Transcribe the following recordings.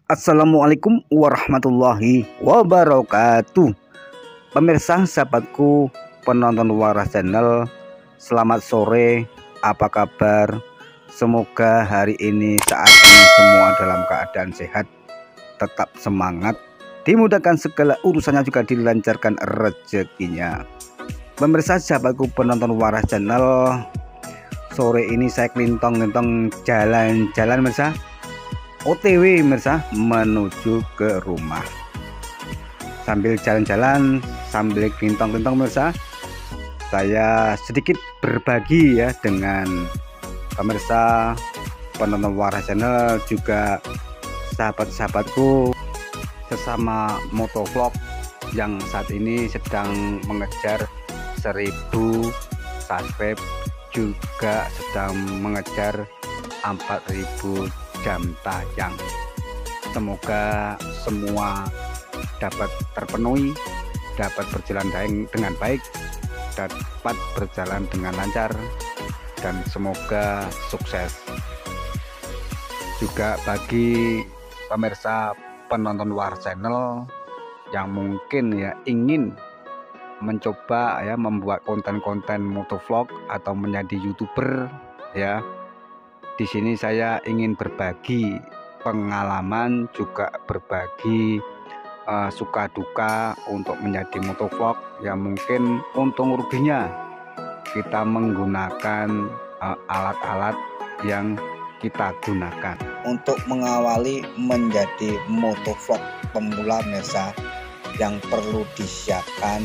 Assalamualaikum warahmatullahi wabarakatuh. Pemirsa, sahabatku, penonton Waras Channel, selamat sore. Apa kabar? Semoga hari ini, saat ini semua dalam keadaan sehat, tetap semangat, dimudahkan segala urusannya, juga dilancarkan rezekinya. Pemirsa, sahabatku, penonton Waras Channel, sore ini saya kelintong-kelintong jalan-jalan, pemirsa. OTW pemirsa, menuju ke rumah. Sambil jalan-jalan, sambil kelintong-kelintong pemirsa, saya sedikit berbagi ya dengan pemirsa penonton Waras Channel, juga sahabat-sahabatku sesama motovlog yang saat ini sedang mengejar 1000 subscribe, juga sedang mengejar 4000 jam tayang. Semoga semua dapat terpenuhi, dapat berjalan dengan baik, dapat berjalan dengan lancar, dan semoga sukses. Juga bagi pemirsa penonton Waras Channel yang mungkin ya ingin mencoba ya membuat konten-konten motovlog atau menjadi YouTuber ya, di sini saya ingin berbagi pengalaman, juga berbagi suka duka untuk menjadi motovlog. Ya mungkin untung ruginya kita menggunakan alat-alat yang kita gunakan untuk mengawali menjadi motovlog pemula pemirsa. Yang perlu disiapkan,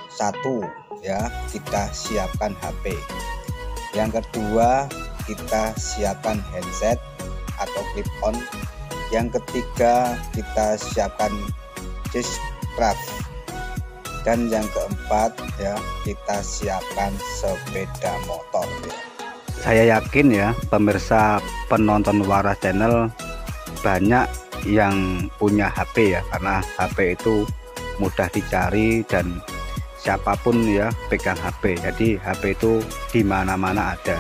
satu ya, kita siapkan HP. Yang kedua, kita siapkan headset atau clip on. Yang ketiga, kita siapkan disk drive. Dan yang keempat ya, kita siapkan sepeda motor ya. Saya yakin ya pemirsa penonton Waras Channel banyak yang punya HP ya, karena HP itu mudah dicari dan siapapun ya pegang HP. Jadi HP itu di mana-mana ada,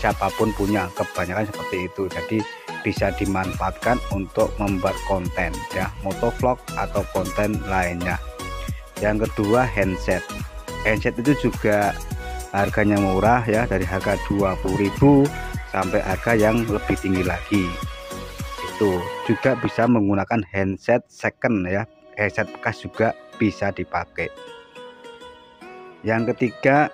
siapapun punya, kebanyakan seperti itu. Jadi bisa dimanfaatkan untuk membuat konten ya, motovlog atau konten lainnya. Yang kedua, handset itu juga harganya murah ya, dari harga 20.000 sampai harga yang lebih tinggi lagi. Itu juga bisa menggunakan handset second ya, headset bekas juga bisa dipakai. Yang ketiga,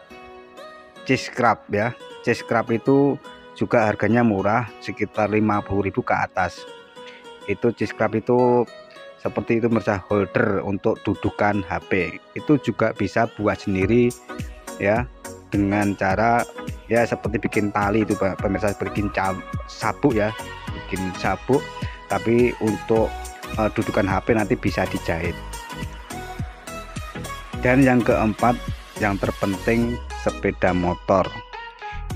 G-Scrap ya. G-Scrap itu juga harganya murah, sekitar 50.000 ke atas. Itu G-Scrap itu seperti itu pemirsa, holder untuk dudukan HP. Itu juga bisa buat sendiri ya, dengan cara ya seperti bikin tali itu pemirsa, bikin sabuk ya, bikin sabuk, tapi untuk dudukan HP nanti bisa dijahit. Dan yang keempat, yang terpenting, sepeda motor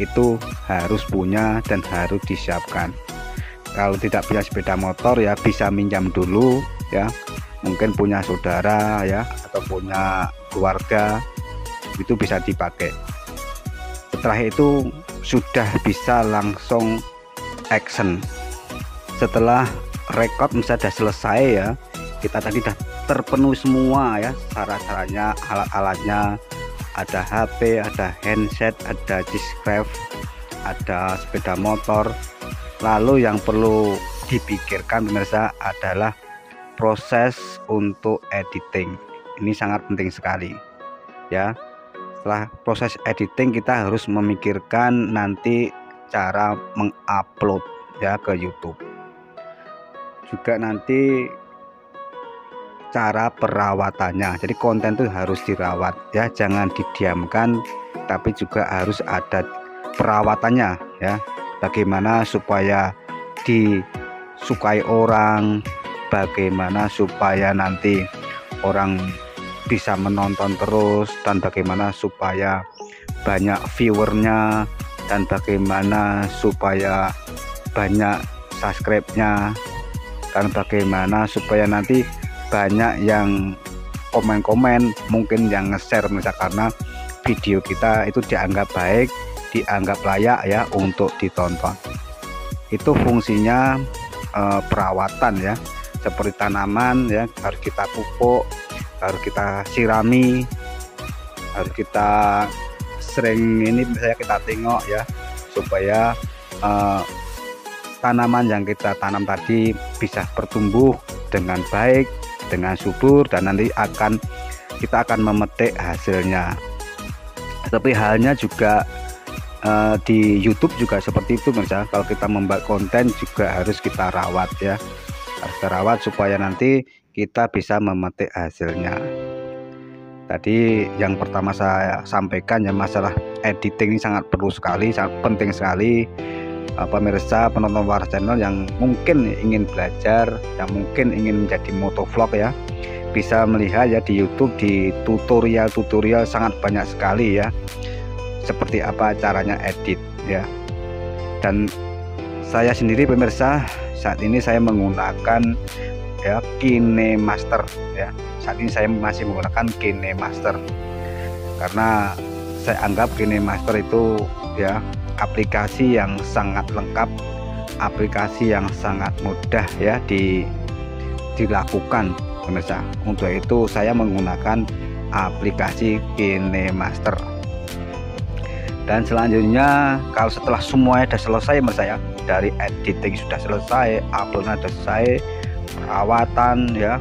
itu harus punya dan harus disiapkan. Kalau tidak punya sepeda motor ya bisa minjam dulu ya, mungkin punya saudara ya atau punya keluarga, itu bisa dipakai. Setelah itu sudah bisa langsung action. Setelah record misalnya sudah selesai ya, kita tadi sudah terpenuhi semua ya syarat-syaratnya, alat-alatnya, ada HP, ada handset, ada disk drive, ada sepeda motor. Lalu yang perlu dipikirkan pemirsa adalah proses untuk editing. Ini sangat penting sekali ya. Setelah proses editing, kita harus memikirkan nanti cara mengupload ya ke YouTube. Juga nanti cara perawatannya. Jadi konten itu harus dirawat ya, jangan didiamkan, tapi juga harus ada perawatannya ya. Bagaimana supaya disukai orang, bagaimana supaya nanti orang bisa menonton terus, dan bagaimana supaya banyak viewernya, dan bagaimana supaya banyak subscribe-nya, dan bagaimana supaya nanti banyak yang komen-komen, mungkin yang nge-share misalnya, karena video kita itu dianggap baik, dianggap layak ya untuk ditonton. Itu fungsinya perawatan ya, seperti tanaman ya, harus kita pupuk, harus kita sirami, harus kita sering ini misalnya kita tengok ya, supaya tanaman yang kita tanam tadi bisa bertumbuh dengan baik, dengan subur, dan nanti kita akan memetik hasilnya. Tapi halnya juga di YouTube juga seperti itu, misalnya kalau kita membuat konten juga harus kita rawat ya, harus kita rawat supaya nanti kita bisa memetik hasilnya. Tadi yang pertama saya sampaikan ya, masalah editing ini sangat perlu sekali, sangat penting sekali. Pemirsa penonton Waras Channel yang mungkin ingin belajar, yang mungkin ingin menjadi motovlog ya, bisa melihat ya di YouTube, di tutorial sangat banyak sekali ya, seperti apa caranya edit ya. Dan saya sendiri pemirsa saat ini saya menggunakan ya KineMaster ya. Saat ini saya masih menggunakan KineMaster karena saya anggap KineMaster itu ya aplikasi yang sangat lengkap, aplikasi yang sangat mudah ya dilakukan pemirsa. Untuk itu saya menggunakan aplikasi KineMaster. Dan selanjutnya kalau setelah semuanya sudah selesai menurut saya, dari editing sudah selesai, uploadnya sudah selesai,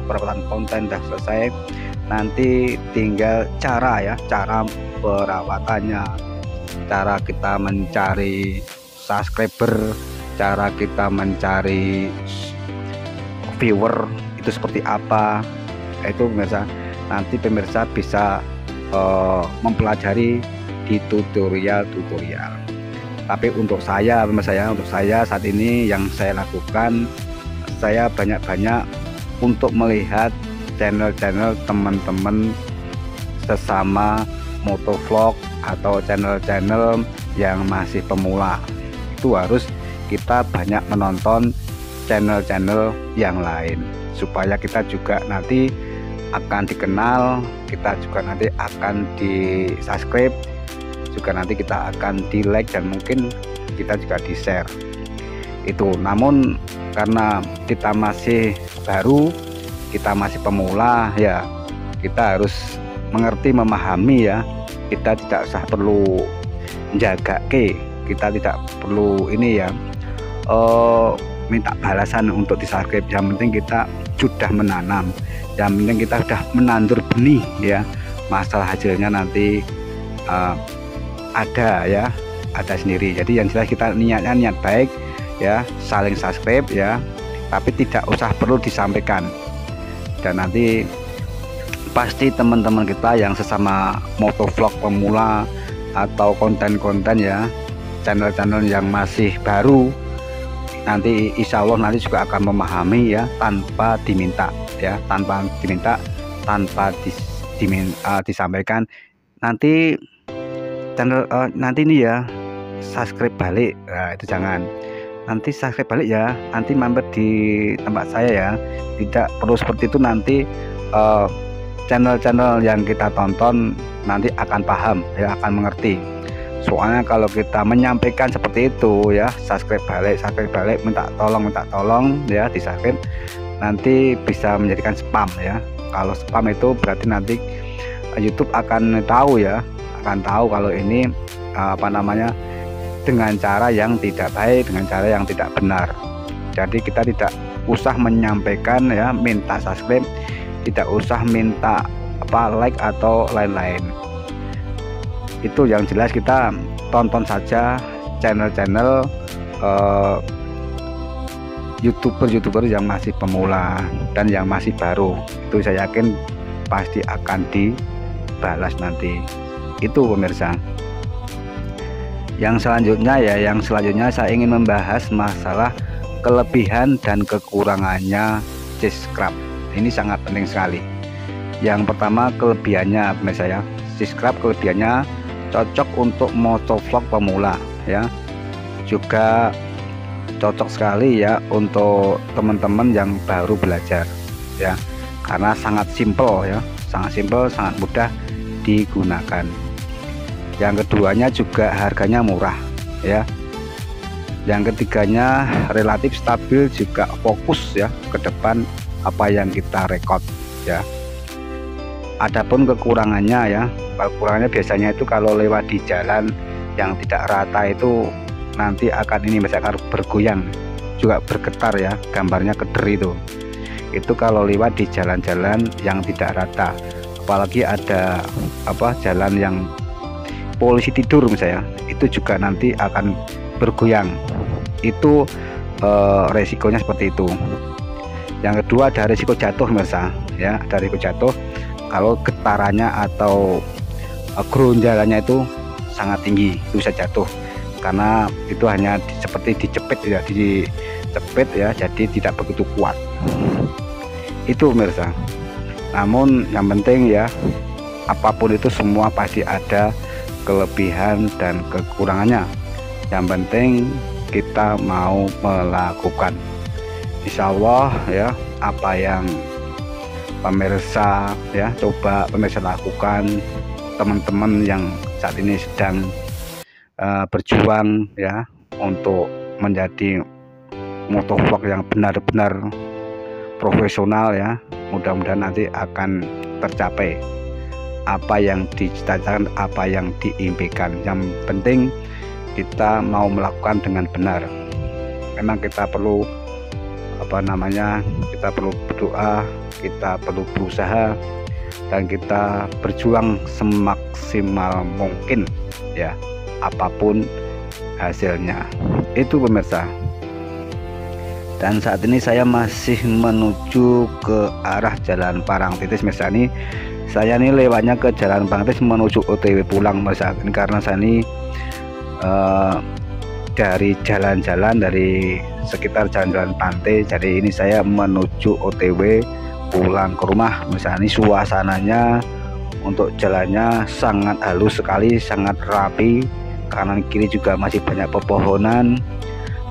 perawatan konten sudah selesai, nanti tinggal cara perawatannya, cara kita mencari subscriber, cara kita mencari viewer itu seperti apa. Itu pemirsa, nanti pemirsa bisa mempelajari di tutorial. Tapi untuk saya saat ini yang saya lakukan, saya banyak untuk melihat channel-channel teman-teman sesama motovlog atau channel-channel yang masih pemula. Itu harus kita banyak menonton channel-channel yang lain supaya kita juga nanti akan dikenal, kita juga nanti akan di subscribe, juga nanti kita akan di like, dan mungkin kita juga di share itu. Namun karena kita masih baru, kita masih pemula ya, kita harus mengerti, memahami ya, kita tidak usah perlu menjaga kita tidak perlu ini ya minta balasan untuk di subscribe. Yang penting kita sudah menanam, yang penting kita sudah menandur benih ya, masalah hasilnya nanti ada sendiri. Jadi yang jelas kita niatnya niat baik ya, saling subscribe ya, tapi tidak usah perlu disampaikan. Dan nanti pasti teman-teman kita yang sesama motovlog pemula atau konten-konten ya, channel-channel yang masih baru, nanti insya Allah nanti juga akan memahami ya, tanpa diminta ya, tanpa disampaikan. Nanti channel nanti ini ya subscribe balik, nah, itu jangan. Nanti subscribe balik ya, nanti mampir di tempat saya ya, tidak perlu seperti itu. Nanti channel-channel yang kita tonton nanti akan paham ya, akan mengerti. Soalnya kalau kita menyampaikan seperti itu ya, subscribe balik, minta tolong ya di subscribe, nanti bisa menjadikan spam ya. Kalau spam itu berarti nanti YouTube akan tahu ya, akan tahu kalau ini dengan cara yang tidak baik, dengan cara yang tidak benar. Jadi kita tidak usah menyampaikan ya, minta subscribe, tidak usah minta like atau lain-lain. Itu yang jelas kita tonton saja channel-channel YouTuber yang masih pemula dan yang masih baru. Itu saya yakin pasti akan dibalas nanti. Itu pemirsa. Yang selanjutnya saya ingin membahas masalah kelebihan dan kekurangannya subscribe. Ini sangat penting sekali. Yang pertama kelebihannya pemirsa ya, subscribe kelebihannya cocok untuk motovlog pemula ya, juga cocok sekali ya untuk teman-teman yang baru belajar ya, karena sangat simpel ya, sangat mudah digunakan. Yang keduanya juga harganya murah ya. Yang ketiganya relatif stabil, juga fokus ya ke depan apa yang kita rekod ya. Adapun kekurangannya ya, kekurangannya biasanya itu kalau lewat di jalan yang tidak rata itu nanti akan ini misalkan bergoyang, juga bergetar ya, gambarnya keder itu kalau lewat di jalan-jalan yang tidak rata, apalagi ada jalan yang polisi tidur misalnya, itu juga nanti akan bergoyang. Itu resikonya seperti itu. Yang kedua ada resiko jatuh pemirsa ya, ada resiko jatuh kalau getarannya atau geronjalannya itu sangat tinggi, itu bisa jatuh karena itu hanya seperti dicepit ya, jadi tidak begitu kuat itu pemirsa. Namun yang penting ya, apapun itu semua pasti ada kelebihan dan kekurangannya. Yang penting kita mau melakukan. Insya Allah ya, apa yang pemirsa ya coba pemirsa lakukan, teman-teman yang saat ini sedang berjuang ya untuk menjadi motovlog yang benar-benar profesional ya, mudah-mudahan nanti akan tercapai apa yang dicita-citakan, apa yang diimpikan. Yang penting kita mau melakukan dengan benar. Memang kita perlu kita perlu berdoa, kita perlu berusaha, dan kita berjuang semaksimal mungkin ya, apapun hasilnya itu pemirsa. Dan saat ini saya masih menuju ke arah Jalan Parangtritis pemirsa. Ini saya lewatnya ke Jalan Parangtritis menuju OTW pulang pemirsa, karena saya ini dari jalan-jalan dari sekitar jalan-jalan pantai, jadi ini saya menuju OTW pulang ke rumah. Misalnya ini suasananya untuk jalannya sangat halus sekali, sangat rapi, kanan kiri juga masih banyak pepohonan,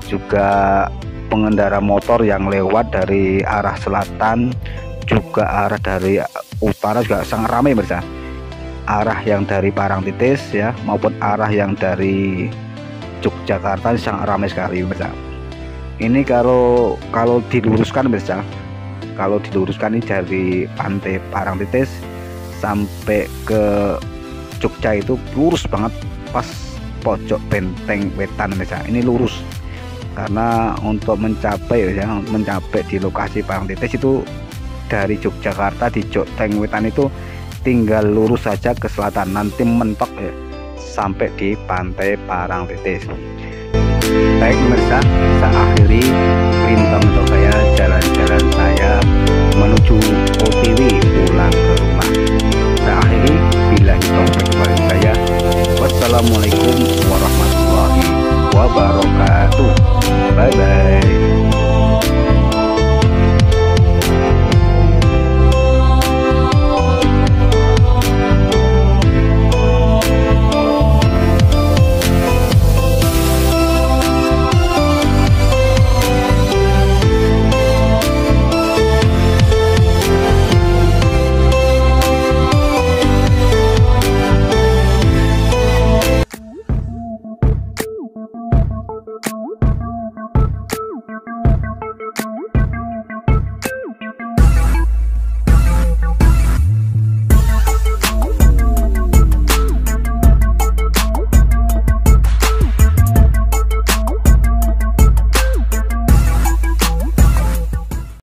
juga pengendara motor yang lewat dari arah selatan juga arah dari utara juga sangat ramai pemirsa, arah yang dari Parangtritis ya maupun arah yang dari Yogyakarta sangat ramai sekali pemirsa. Ini kalau diluruskan pemirsa, kalau diluruskan ini dari pantai Parangtritis sampai ke Jogja itu lurus banget pas pojok Benteng Wetan pemirsa. Ini lurus karena untuk mencapai di lokasi Parangtritis itu dari Yogyakarta di Benteng Wetan itu tinggal lurus saja ke selatan, nanti mentok ya sampai di pantai Parangtritis. Baik pemirsa, saya akhiri berita untuk saya.